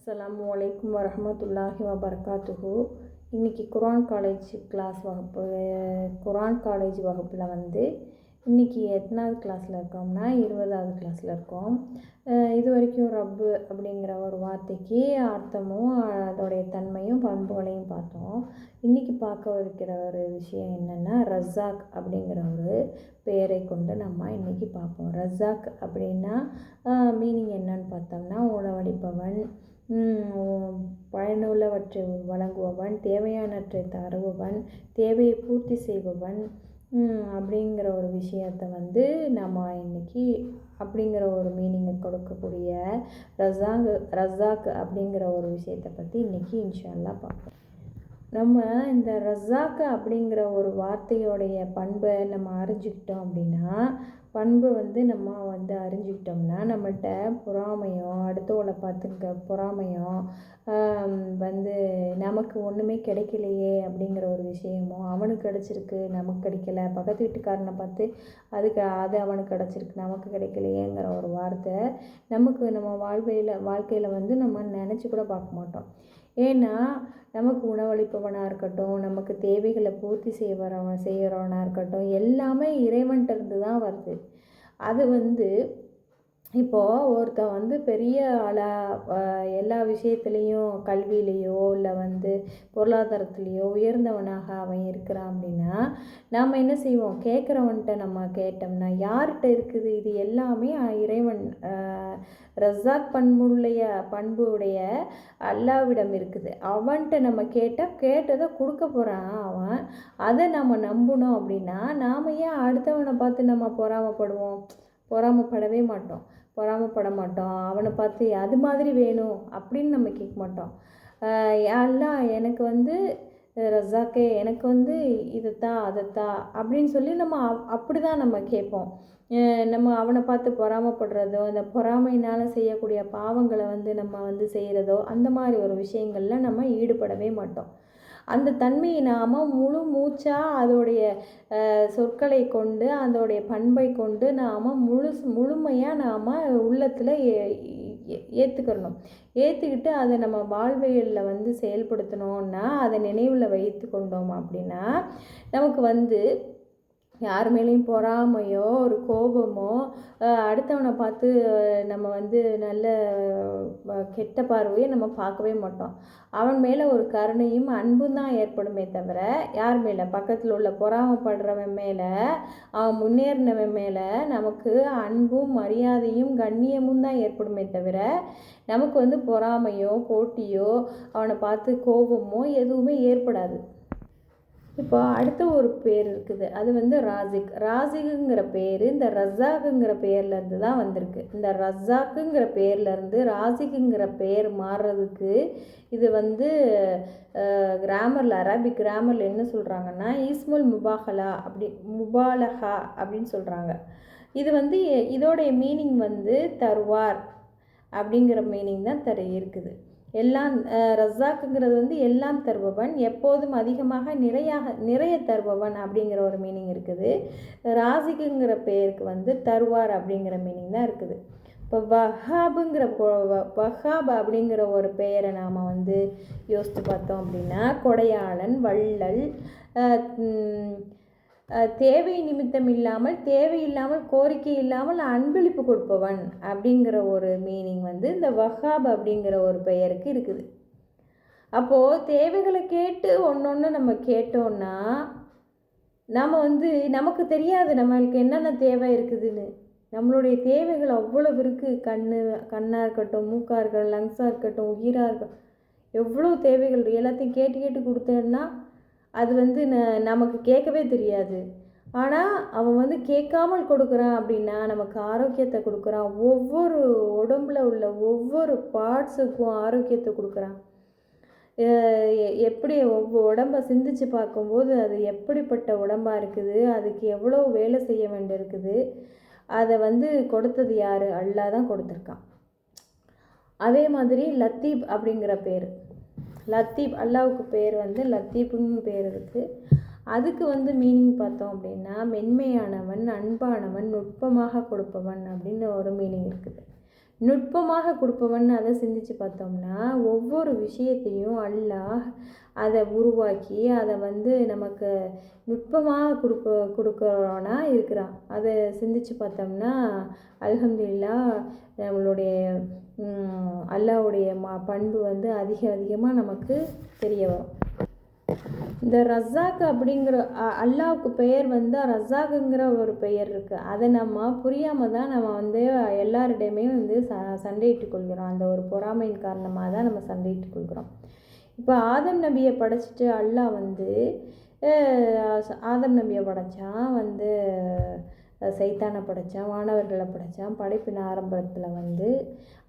அஸ்ஸலாமு அலைக்கும் வரஹ்மத்துல்லாஹி வபரகாத்துஹு. இன்றைக்கி குர்ஆன் காலேஜ் வகுப்பில் வந்து இன்றைக்கி எத்தனாவது கிளாஸில் இருக்கோம்னா 20வது கிளாஸில் இருக்கோம். இது வரைக்கும் ரப்பு அப்படிங்கிற ஒரு வார்த்தைக்கு அர்த்தமும் அதோடைய தன்மையும் பண்புகளையும் பார்த்தோம். இன்றைக்கி பார்க்க இருக்கிற ஒரு விஷயம் என்னென்னா ரஸாக் அப்படிங்கிற ஒரு பெயரை கொண்டு நம்ம இன்றைக்கி பார்ப்போம். ரஸாக் அப்படின்னா மீனிங் என்னன்னு பார்த்தோம்னா உணவளிப்பவன், பயனுள்ளவற்றை வழங்குபவன், தேவையானவற்றை தருபவன், தேவையை பூர்த்தி செய்பவன் அப்படிங்கிற ஒரு விஷயத்தை வந்து நம்ம இன்றைக்கி அப்படிங்கிற ஒரு மீனிங்கை கொடுக்கக்கூடிய ரஸாக் அப்படிங்கிற ஒரு விஷயத்தை பற்றி இன்றைக்கி இன்ஷா அல்லாஹ் பார்ப்போம். நம்ம இந்த ரஸாக் அப்படிங்கிற ஒரு வார்த்தையோடைய பண்பை நம்ம அறிஞ்சிக்கிட்டோம் அப்படின்னா, பண்பு வந்து நம்ம வந்து அறிஞ்சிக்கிட்டோம்னா நம்மள்கிட்ட பொறாமையோ, அடுத்தவங்களை பார்த்துக்க பொறாமையோ, வந்து நமக்கு ஒன்றுமே கிடைக்கலையே அப்படிங்கிற ஒரு விஷயமோ, அவனுக்கு கிடச்சிருக்கு நமக்கு கிடைக்கல, பக்கத்து வீட்டுக்காரனை பார்த்து அது அவனுக்கு கிடச்சிருக்கு நமக்கு கிடைக்கலையேங்கிற ஒரு வார்த்தை நம்ம வாழ்க்கையில் வந்து நம்ம நினச்சி கூட பார்க்க மாட்டோம். ஏன்னா நமக்கு உணவளிப்பவனாக இருக்கட்டும், நமக்கு தேவைகளை பூர்த்தி செய்கிறவனாக இருக்கட்டும், எல்லாமே இறைவன்கிட்ட இருந்து தான் வருது. அது வந்து இப்போது ஒருத்தன் வந்து பெரிய எல்லா விஷயத்துலேயும் கல்வியிலையோ இல்லை வந்து பொருளாதாரத்துலேயோ உயர்ந்தவனாக அவன் இருக்கிறான் அப்படின்னா நாம் என்ன செய்வோம், கேட்குறவன்கிட்ட நம்ம கேட்டோம்னா யார்கிட்ட இருக்குது இது எல்லாமே இறைவன் ரஸாக் பண்புடைய அல்லாவிடம் இருக்குது. அவன்கிட்ட நம்ம கேட்டதை கொடுக்க போகிறான் அவன். அதை நம்ம நம்பணும் அப்படின்னா நாம் ஏன் அடுத்தவனை பார்த்து நம்ம பொறாமப்படவே மாட்டோம், அவனை பார்த்து அது மாதிரி வேணும் அப்படின்னு நம்ம கேட்க மாட்டோம். எல்லாம் எனக்கு வந்து ரஸாக்கே எனக்கு வந்து இதைத்தான் அதைத்தான் அப்படின்னு சொல்லி நம்ம அப்படி தான் நம்ம கேட்போம். நம்ம அவனை பார்த்து பொறாமப்படுறதோ, அந்த பொறாமையினால் செய்யக்கூடிய பாவங்களை வந்து நம்ம வந்து செய்கிறதோ, அந்த மாதிரி ஒரு விஷயங்களில் நம்ம ஈடுபடவே மாட்டோம். அந்த தன்மையை நாம் முழு மூச்சாக அதோடைய சொற்களை கொண்டு அதோடைய பண்பை கொண்டு நாம் முழுமையாக நாம் உள்ளத்தில் ஏற்றுக்கிட்டு அதை நம்ம வாழ்வியலில் வந்து செயல்படுத்தணுன்னா, அதை நினைவில் வைத்து கொண்டோம் அப்படின்னா நமக்கு வந்து யார் மேலேயும் பொறாமையோ ஒரு கோபமோ, அடுத்தவனை பார்த்து நம்ம வந்து நல்ல கெட்ட பார்வையை நம்ம பார்க்கவே மாட்டோம். அவன் மேலே ஒரு கருணையும் அன்பும் தான் ஏற்படுமே தவிர யார் மேலே, பக்கத்தில் உள்ள பொறாமப்படுறவன் மேலே, அவன் முன்னேறினவன் மேலே நமக்கு அன்பும் மரியாதையும் கண்ணியமும் தான் ஏற்படுமே தவிர நமக்கு வந்து பொறாமையோ போட்டியோ அவனை பார்த்து கோபமோ எதுவுமே ஏற்படாது. இப்போ அடுத்த ஒரு பேர் இருக்குது, அது வந்து ராசிக்குங்கிற பேர் இந்த ரஸாக்குங்கிற பேர்லேருந்து தான் வந்திருக்கு. இந்த ரஸாக்குங்கிற பேர்லேருந்து ராசிக்குங்கிற பேர் மாறுறதுக்கு இது வந்து அரபிக் கிராமரில் என்ன சொல்கிறாங்கன்னா இஸ்முல் முபாலஹா அப்படின்னு சொல்கிறாங்க. இது வந்து இதோடைய மீனிங் வந்து தருவார் அப்படிங்கிற மீனிங் தான் இருக்குது. எல்லாம் ரஸாக்குங்கிறது வந்து எல்லாம் தருபவன், எப்போதும் அதிகமாக நிறைய தருபவன் அப்படிங்கிற ஒரு மீனிங் இருக்குது. ராசிக்குங்கிற பேருக்கு வந்து தருவார் அப்படிங்கிற மீனிங் தான் இருக்குது. இப்போ வஹாப் அப்படிங்கிற ஒரு பெயரை நாம் வந்து யோசித்து பார்த்தோம் அப்படின்னா கொடையாளன், வள்ளல், தேவை நிமித்தம் இல்லாமல் தேவையில்லாமல் கோரிக்கை இல்லாமல் அன்பளிப்பு கொடுப்பவன் அப்படிங்கிற ஒரு மீனிங் வந்து இந்த வஹாப் அப்படிங்கிற ஒரு பெயருக்கு இருக்குது. அப்போது தேவைகளை கேட்டு ஒன்று நம்ம கேட்டோன்னா நம்ம வந்து நமக்கு தெரியாது நம்மளுக்கு என்னென்ன தேவை இருக்குதுன்னு. நம்மளுடைய தேவைகள் அவ்வளவு இருக்குது. கண்ணாக இருக்கட்டும், மூக்காக இருக்கட்டும், லங்ஸாக இருக்கட்டும், உயிராக இருக்கட்டும், எவ்வளோ தேவைகள் எல்லாத்தையும் கேட்டு கொடுத்தோன்னா அது வந்து நமக்கு கேட்கவே தெரியாது. ஆனால் அவன் வந்து கேட்காமல் கொடுக்குறான் அப்படின்னா நமக்கு ஆரோக்கியத்தை கொடுக்குறான். ஒவ்வொரு உடம்புல உள்ள ஒவ்வொரு பார்ட்ஸுக்கும் ஆரோக்கியத்தை கொடுக்குறான். எப்படி உடம்பை சிந்திச்சு பார்க்கும்போது அது எப்படிப்பட்ட உடம்பாக இருக்குது, அதுக்கு எவ்வளோ வேலை செய்ய வேண்டியிருக்குது. அதை வந்து கொடுத்தது யார்? அல்லாஹ் தான் கொடுத்துருக்கான். அதே மாதிரி லத்தீப் அப்படிங்கிற பேர், லத்தீப் அல்லாவுக்கு பேர் வந்து லத்தீப்புன்னு பேர் இருக்குது. அதுக்கு வந்து மீனிங் பார்த்தோம் அப்படின்னா மென்மையானவன், அன்பானவன், நுட்பமாக கொடுப்பவன் அப்படின்னு ஒரு மீனிங் இருக்குது. நுட்பமாக கொடுப்பவன் அதை சிந்திச்சு பார்த்தோம்னா ஒவ்வொரு விஷயத்தையும் அல்லாஹ் அதை உருவாக்கி அதை நமக்கு நுட்பமாக கொடுக்குறவனா இருக்கிறான். அதை சிந்திச்சு பார்த்தோம்னா அல்ஹம்துலில்லாஹ் நம்மளுடைய அல்லாஹ்வுடைய பண்பு அதிகமாக நமக்கு தெரிய வரும். இந்த ரஸாக் அப்படிங்கிற அல்லாவுக்கு பெயர் ரஸாக்குங்கிற ஒரு பெயர் இருக்குது. அதை நம்ம புரியாமல் தான் நம்ம எல்லாரிடையுமே சண்டையிட்டு கொள்கிறோம். அந்த ஒரு பொறாமையின் காரணமாக தான் நம்ம சண்டையிட்டு கொள்கிறோம். இப்போ ஆதம் நபியை படைச்சிட்டு அல்லாஹ் ஆதம் நபியை படைத்தான், சைத்தானை படைத்தான், வானவர்களை படைத்தான். படைப்பின் ஆரம்பத்தில்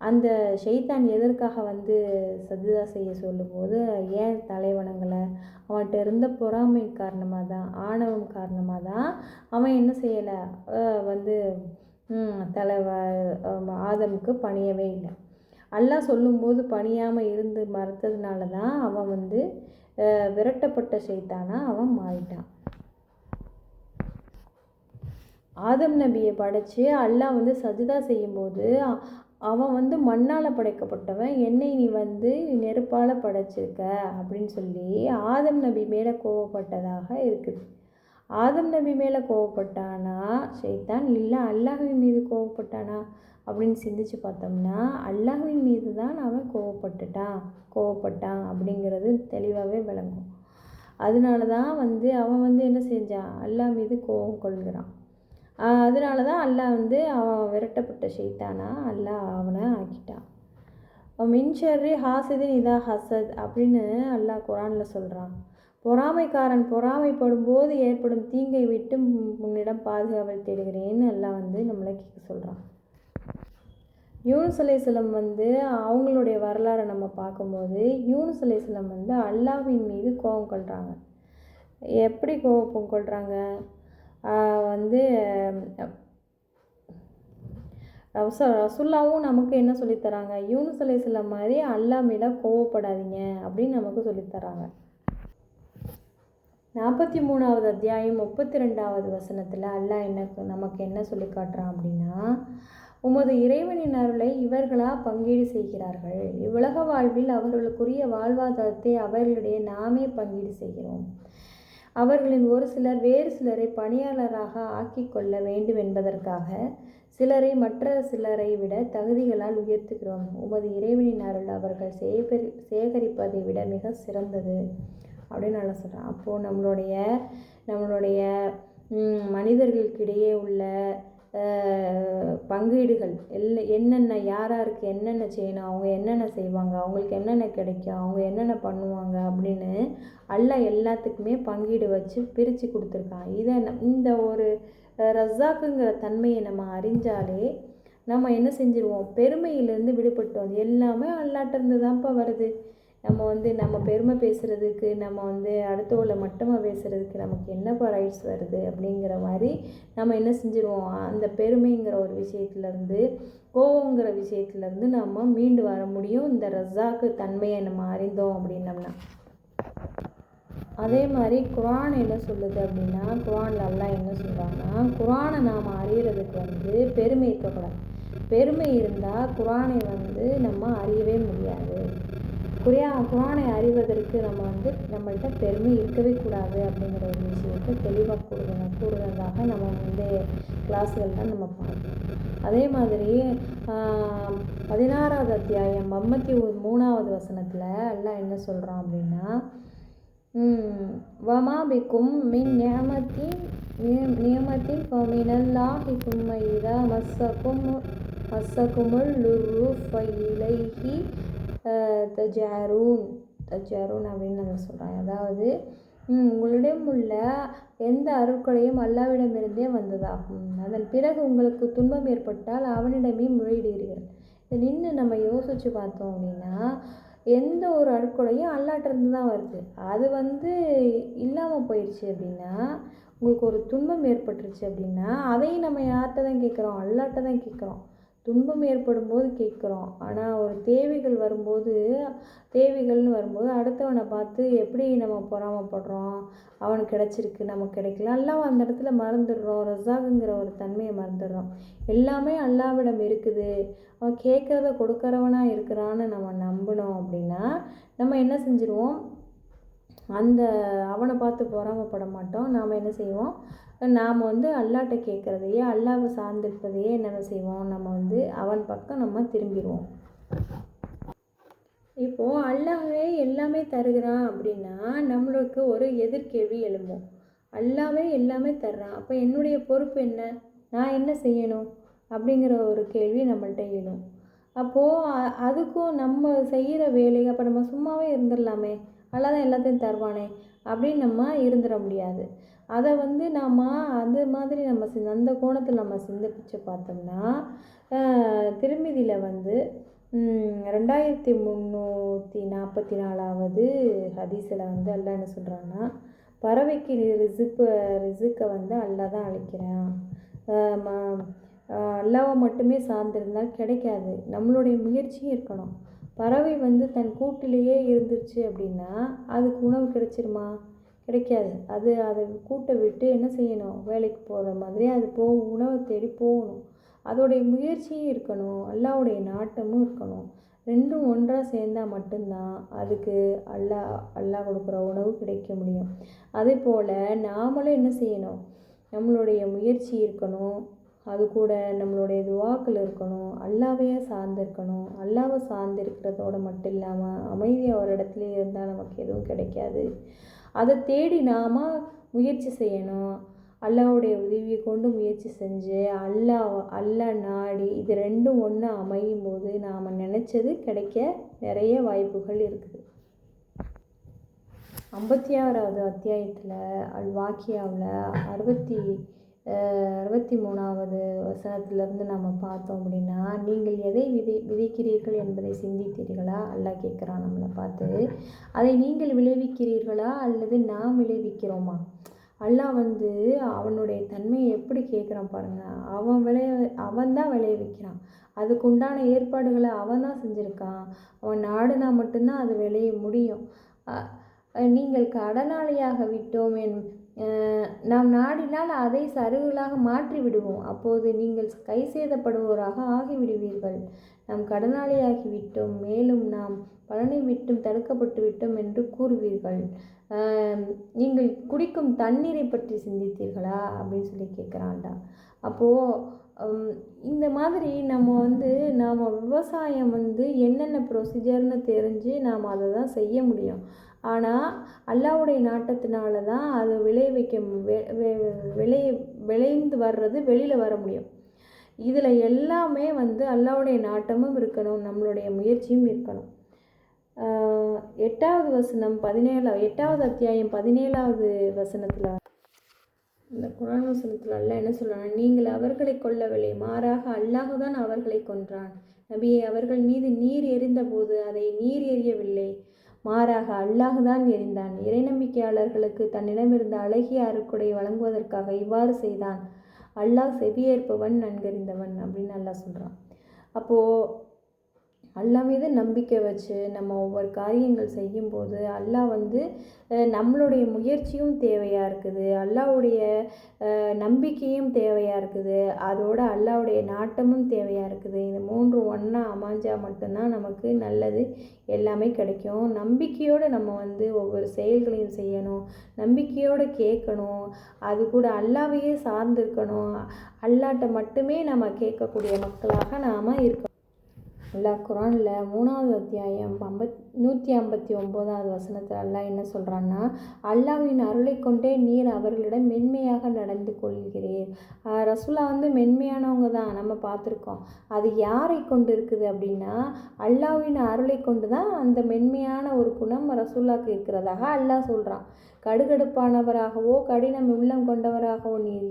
அந்த ஷைத்தான் எதற்காக சஜ்தா செய்ய சொல்லும்போது ஏன் தலைவணங்களை அவன்கிட்ட இருந்த பொறாமை காரணமாக தான், ஆணவம் காரணமாக தான் அவன் என்ன செய்யலை, ஆதமுக்கு பணியவே இல்லை. அல்லாஹ் சொல்லும்போது பணியாமல் இருந்து மறுத்ததுனால தான் அவன் விரட்டப்பட்ட ஷைத்தானா அவன் மாறிட்டான். ஆதம் நபியை படைத்து அல்லாஹ் சஜ்தா செய்யும்போது அவன் மண்ணால் படைக்கப்பட்டவன், என்னை நீ நெருப்பால் படைச்சிருக்க அப்படின்னு சொல்லி ஆதம் நபி மேலே கோவப்பட்டதாக இருக்குது. ஆதம் நபி மேலே கோவப்பட்டானா ஷைத்தான், இல்லை அல்லாஹ்வின் மீது கோவப்பட்டானா அப்படின்னு சிந்திச்சு பார்த்தோம்னா அல்லாஹ்வின் மீது தான் அவன் கோவப்பட்டான் அப்படிங்கிறது தெளிவாகவே விளங்கும். அதனால தான் அவன் என்ன செஞ்சான், அல்லாஹ் மீது கோபம் கொள்கிறான். அதனால தான் அல்லாஹ் அவன் விரட்டப்பட்ட ஷைத்தானா அல்லாஹ் அவனை ஆக்கிட்டான். மின்ஷர்ரி ஹாசிதின் இதா ஹசத் அப்படின்னு அல்லாஹ் குரானில் சொல்கிறான். பொறாமைக்காரன் பொறாமைப்படும் போது ஏற்படும் தீங்கை விட்டு முன்னிடம் பாதுகாவல் தேடுகிறேன்னு அல்லாஹ் நம்மளை கேட்க சொல்கிறான். யூனுஸ் அலைஹிஸ்ஸலாம் அவங்களுடைய வரலாறை நம்ம பார்க்கும்போது யூனுஸ் அலைஹிஸ்ஸலாம் அல்லாஹ்வின் மீது கோபம் கொள்கிறாங்க. எப்படி கோபம் கொள்கிறாங்க, ரசூலுல்லாவும் நமக்கு என்ன சொல்லித்தராங்க, யூனுஸ் அலைஹிஸ்ஸலாம் மாதிரி அல்லாஹ் மேலே கோவப்படாதீங்க அப்படின்னு நமக்கு சொல்லித்தராங்க. 43வது அத்தியாயம் 32வது வசனத்தில் அல்லாஹ் நமக்கு என்ன சொல்லி காட்டுறான் அப்படின்னா, உமது இறைவனின் அருளை இவர்களா பங்கீடு செய்கிறார்கள், இவ்வுலக வாழ்வில் அவர்களுக்குரிய வாழ்வாதாரத்தை அவர்களிடையே நாமே பங்கீடு செய்கிறோம். அவர்களின் ஒரு சிலர் வேறு சிலரை பணியாளராக ஆக்கிக் கொள்ள வேண்டும் என்பதற்காக சிலரை மற்ற சிலரை விட தகுதிகளால் உயர்த்துகிறோம். உமது இறைவனின் அருள் அவர்கள் சேகரிப்பதை விட மிக சிறந்தது அப்படின்னு நல்லா சொல்கிறான். அப்போது நம்மளுடைய மனிதர்களுக்கிடையே உள்ள பங்கீடுகள் என்னென்ன யாராருக்கு என்னென்ன செய்யணும், அவங்க என்னென்ன செய்வாங்க, அவங்களுக்கு என்னென்ன கிடைக்கும், அவங்க என்னென்ன பண்ணுவாங்க அப்படின்னு அல்லாஹ் எல்லாத்துக்குமே பங்கீடு வச்சு பிரித்து கொடுத்துருக்கான். இந்த ஒரு ரஸாக்குங்கிற தன்மையை நம்ம அறிஞ்சாலே நம்ம என்ன செஞ்சிருவோம், பெருமையிலேருந்து விடுபட்டோம். எல்லாமே அல்லாட்டிருந்து தான்ப்பா வருது. நம்ம பெருமை பேசுகிறதுக்கு, நம்ம அடுத்தவங்களை மட்டமாக பேசுகிறதுக்கு நமக்கு என்னப்பா ரைட்ஸ் வருது அப்படிங்கிற மாதிரி நம்ம என்ன செஞ்சிருவோம், அந்த பெருமைங்கிற ஒரு விஷயத்துலேருந்து கோவங்கிற விஷயத்துலேருந்து நம்ம மீண்டு வர முடியும் இந்த ரஸாக்கு தன்மையை நம்ம அறிந்தோம் அப்படின்னம்னா. அதே மாதிரி குரான் என்ன சொல்லுது அப்படின்னா, குரானில் அல்லாஹ் என்ன சொல்கிறாங்கன்னா, குரானை நாம் அறியறதுக்கு பெருமை இருக்கக்கூடாது. பெருமை இருந்தால் குரானை நம்ம அறியவே முடியாது. குரானை அறிவதற்கு நம்மள்கிட்ட பெருமை இருக்கவே கூடாது அப்படிங்கிற ஒரு விஷயத்தை தெளிவாக கூறுவதாக நம்ம கிளாஸ்கள்லாம் நம்ம பார்க்கணும். அதே மாதிரி 16வது அத்தியாயம் 53வது வசனத்தில் எல்லாம் என்ன சொல்கிறோம் அப்படின்னா, வமா பிக்கும் மின் நியமத்தின் ஃபமினல்லாஹி சும்ம இதா மஸ்ஸகுமுல் லுர்ரு ஃபைலைஹி தஜாரூன் அப்படின்னு நம்ம சொல்கிறாங்க. அதாவது உங்களிடம் உள்ள எந்த அருட்களையும் அல்லாவிடமிருந்தே வந்ததாகும். அதன் பிறகு உங்களுக்கு துன்பம் ஏற்பட்டால் அவனிடமே முறையிடுகிறீர்கள். இதை நின்று நம்ம யோசித்து பார்த்தோம் அப்படின்னா எந்த ஒரு அருட்கொடையும் அல்லாட்டிருந்து தான் வருது. அது இல்லாமல் போயிடுச்சு அப்படின்னா, உங்களுக்கு ஒரு துன்பம் ஏற்பட்டுருச்சு அப்படின்னா அதையும் நம்ம யார்கிட்ட தான் கேட்குறோம், அல்லாட்ட தான் கேட்குறோம். துன்பம் ஏற்படும் போது கேட்குறோம். ஆனால் ஒரு தேவைகள்னு வரும்போது அடுத்தவனை பார்த்து எப்படி நம்ம பொறாமைப்படுறோம், அவனுக்கு கிடச்சிருக்கு நமக்கு கிடைக்கல, எல்லாம் அந்த இடத்துல மறந்துடுறோம். ரஸாக்குங்கிற ஒரு தன்மையை மறந்துடுறோம். எல்லாமே அல்லாவிடம் இருக்குது, அவன் கேட்குறத கொடுக்குறவனாக இருக்கிறான்னு நம்ம நம்பினோம் அப்படின்னா நம்ம என்ன செஞ்சுருவோம், அவனை பார்த்து பொறாமைப்பட மாட்டோம். நாம் என்ன செய்வோம், நாம் அல்லாட்ட கேட்குறதையே அல்லாவை சார்ந்திருப்பதையே என்ன செய்வோம், நம்ம அவன் பக்கம் நம்ம திரும்பிடுவோம். இப்போது அல்லாவே எல்லாமே தருகிறான் அப்படின்னா நம்மளுக்கு ஒரு எதிர்கேள்வி எழும்பும். அல்லாவே எல்லாமே தர்றான், அப்போ என்னுடைய பொறுப்பு என்ன, நான் என்ன செய்யணும் அப்படிங்கிற ஒரு கேள்வி நம்மள்கிட்ட எழும். அப்போது அதுக்கும் நம்ம செய்கிற வேலையை அப்போ நம்ம சும்மாவே இருந்துடலாமே, அல்லா தான் எல்லாத்தையும் தருவானே அப்படின்னு நம்ம இருந்துட முடியாது. அதை நாம் அது மாதிரி நம்ம அந்த கோணத்தில் நம்ம சிந்திச்சு பார்த்தோம்னா திருமிதியில் 2344 ஹதீஸில் அல்லாஹ் என்ன சொல்கிறான்னா, பறவைக்கு ரிசுக்கை அல்லாஹ் தான் அளிக்கிறான். அல்லாவை மட்டுமே சார்ந்திருந்தால் கிடைக்காது, நம்மளுடைய முயற்சியும் இருக்கணும். பறவை தன் கூட்டிலேயே இருந்துருச்சு அப்படின்னா அதுக்கு உணவு கிடைச்சிருமா, கிடைக்காது. அதை கூட்டை விட்டு என்ன செய்யணும், வேலைக்கு போகிற மாதிரி அது உணவை தேடி போகணும். அதோடைய முயற்சியும் இருக்கணும், அல்லாவுடைய நாட்டமும் இருக்கணும். ரெண்டும் ஒன்றாக சேர்ந்தால் மட்டும்தான் அதுக்கு அல்லாஹ் கொடுக்குற உணவு கிடைக்க முடியும். அதே போல் நாமளும் என்ன செய்யணும், நம்மளுடைய முயற்சி இருக்கணும், அது கூட நம்மளுடைய துவாக்கள் இருக்கணும், அல்லாவையே சார்ந்திருக்கணும். அல்லாவை சார்ந்திருக்கிறதோடு மட்டும் இல்லாமல் அமைதியாக ஒரு இடத்துல இருந்தால் நமக்கு எதுவும் கிடைக்காது. அதை தேடி நாம் முயற்சி செய்யணும். அல்லாவுடைய உதவியை கொண்டு முயற்சி செஞ்சு அல்லாஹ் நாடி இது ரெண்டும் ஒன்று அமையும் போது நாம் நினச்சது கிடைக்க நிறைய வாய்ப்புகள் இருக்குது. 56வது அத்தியாயத்தில் அல்-வாக்கியாவில் 63வது வசனத்திலிருந்து நம்ம பார்த்தோம் அப்படின்னா, நீங்கள் எதை விதைக்கிறீர்கள் என்பதை சிந்தித்தீர்களா, அல்லாஹ் கேட்குறான் நம்மளை பார்த்து. அதை நீங்கள் விளைவிக்கிறீர்களா அல்லது நாம் விளைவிக்கிறோமா? அல்லாஹ் அவனுடைய தன்மையை எப்படி கேட்குறான் பாருங்கள். அவன் தான் விளைவிக்கிறான், அதுக்கு உண்டான ஏற்பாடுகளை அவன் தான் செஞ்சுருக்கான். அவன் நாடுனா மட்டும்தான் அது விளைய முடியும். நீங்கள் கடனாளியாக விட்டோம், நாம் நாடினால் அதை சருகலாக மாற்றி விடுவோம், அப்போது நீங்கள் கை சேதப்படுவோராக ஆகிவிடுவீர்கள். நாம் கடனாளியாகி விட்டோம், மேலும் நாம் பலனை விட்டும் தடுக்கப்பட்டு விட்டோம் என்று கூறுவீர்கள். நீங்கள் குடிக்கும் தண்ணீரை பற்றி சிந்தித்தீர்களா அப்படின்னு சொல்லி கேட்குறான்டா. அப்போது இந்த மாதிரி நாம் விவசாயம் என்னென்ன ப்ரொசீஜர்னு தெரிஞ்சு நாம் அதை தான் செய்ய முடியும். ஆனால் அல்லாவுடைய நாட்டத்தினால தான் அது விளைந்து வர்றது வெளியில் வர முடியும். இதில் எல்லாமே அல்லாவுடைய நாட்டமும் இருக்கணும், நம்மளுடைய முயற்சியும் இருக்கணும். 8வது வசனம் 8வது அத்தியாயம் 17வது வசனத்தில் இந்த குர்ஆன் வசனத்தில் அல்லாஹ் என்ன சொல்கிறான், நீங்கள் அவர்களை கொல்லவில்லை, மாறாக அல்லாஹ் தான் அவர்களை கொன்றான். நபியே, அவர்கள் மீது நீர் எறிந்தபோது அதை நீர் எறியவில்லை, மாறாக அல்லாஹ் தான் எறிந்தான். இறைநம்பிக்கையாளர்களுக்கு தன்னிடமிருந்த அழகிய அருட்கொடை வழங்குவதற்காக இவ்வாறு செய்தான். அல்லாஹ் செவியேற்பவன் நன்கறிந்தவன் அப்படின்னு அல்லாஹ் சொல்கிறான். அப்போது அல்லாஹ் மீது நம்பிக்கை வச்சு நம்ம ஒவ்வொரு காரியங்கள் செய்யும்போது அல்லாஹ் நம்மளுடைய முயற்சியும் தேவையாக இருக்குது, அல்லாஹ்வுடைய நம்பிக்கையும் தேவையாக இருக்குது, அதோட அல்லாஹ்வுடைய நாட்டமும் தேவையாக இருக்குது. இந்த 3 ஒன்றா அமைஞ்சால் மட்டும்தான் நமக்கு நல்லது எல்லாமே கிடைக்கும். நம்பிக்கையோடு நம்ம ஒவ்வொரு செயல்களையும் செய்யணும், நம்பிக்கையோடு கேட்கணும், அது கூட அல்லாஹ்வையே சார்ந்திருக்கணும். அல்லாஹ்ட்ட மட்டுமே நம்ம கேட்கக்கூடிய மக்களாக நாம் இருக்கணும். அல்லாஹ் குர்ஆனில் 3வது அத்தியாயம் 159வது வசனத்தில் அல்லாஹ் என்ன சொல்கிறான்னா, அல்லாஹ்வின் அருளை கொண்டே நீர் அவர்களிடம் மென்மையாக நடந்து கொள்கிறீர். ரசூலா மென்மையானவங்க தான் நம்ம பார்த்துருக்கோம். அது யாரை கொண்டு இருக்குது அப்படின்னா அல்லாஹ்வின் அருளை கொண்டு தான் அந்த மென்மையான ஒரு குணம் ரசூலாவுக்கு இருக்கிறதாக அல்லாஹ் சொல்கிறான். கடுகடுப்பானவராகவோ கடினம் உள்ளம் கொண்டவராகவோ நீர்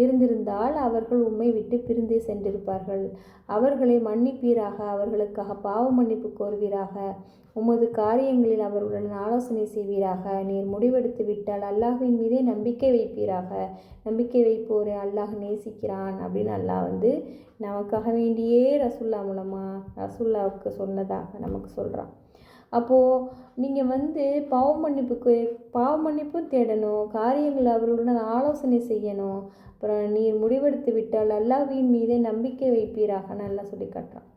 இருந்திருந்தால் அவர்கள் உம்மை விட்டு பிரிந்து சென்றிருப்பார்கள். அவர்களை மன்னிப்பீராக, அவர்களுக்காக பாவ மன்னிப்பு கோருவீராக, உமது காரியங்களில் அவர்களுடன் ஆலோசனை செய்வீராக. நீர் முடிவெடுத்து விட்டால் அல்லாஹ்வின் மீதே நம்பிக்கை வைப்பீராக, நம்பிக்கை வைப்போரை அல்லாஹ் நேசிக்கிறான் அப்படின்னு அல்லாஹ் நமக்காக வேண்டியே ரசூல்லாவுக்கு சொன்னதாக நமக்கு சொல்கிறான். அப்போது நீங்கள் பாவ மன்னிப்பும் தேடணும், காரியங்கள் அவர்களுடன் ஆலோசனை செய்யணும். அப்புறம் நீர் முடிவெடுத்து விட்டால் அல்லாஹ்வின் மீதே நம்பிக்கை வைப்பீராக நல்லா சொல்லி காட்டுறான்.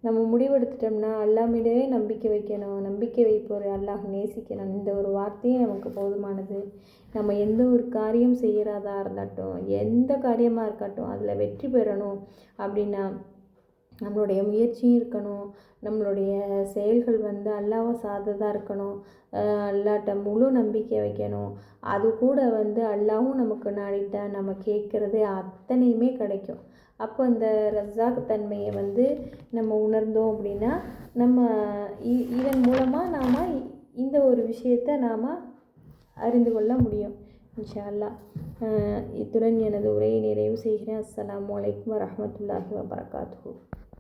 நம்ம முடிவெடுத்துட்டோம்னா அல்லாஹ் மீதவே நம்பிக்கை வைக்கணும், நம்பிக்கை வைப்போரை அல்லாஹ் நேசிக்கணும். இந்த ஒரு வார்த்தையே நமக்கு போதுமானது. நம்ம எந்த ஒரு காரியம் செய்கிறதா இருந்தாட்டும், எந்த காரியமாக இருக்கட்டும், அதில் வெற்றி பெறணும் அப்படின்னா நம்மளுடைய முயற்சியும் இருக்கணும், நம்மளுடைய செயல்கள் அல்லாஹ்வை சார்ந்ததாக இருக்கணும், அல்லாஹ்ட்ட முழு நம்பிக்கை வைக்கணும். அது கூட அல்லாஹ்வும் நமக்கு நாடிட்டா நம்ம கேட்குறது அத்தனையுமே கிடைக்கும். அப்போ இந்த ரஸாக் தன்மையை நம்ம உணர்ந்தோம் அப்படின்னா நம்ம இதன் மூலமாக நாம் இந்த ஒரு விஷயத்தை நாம் அறிந்து கொள்ள முடியும் இன்ஷா அல்லாஹ். இத்துடன் எனது உரையை நிறைவு செய்கிறேன். அஸ்ஸலாமு அலைக்கும் வரஹ்மத்துல்லாஹி வபரகாத்துஹு.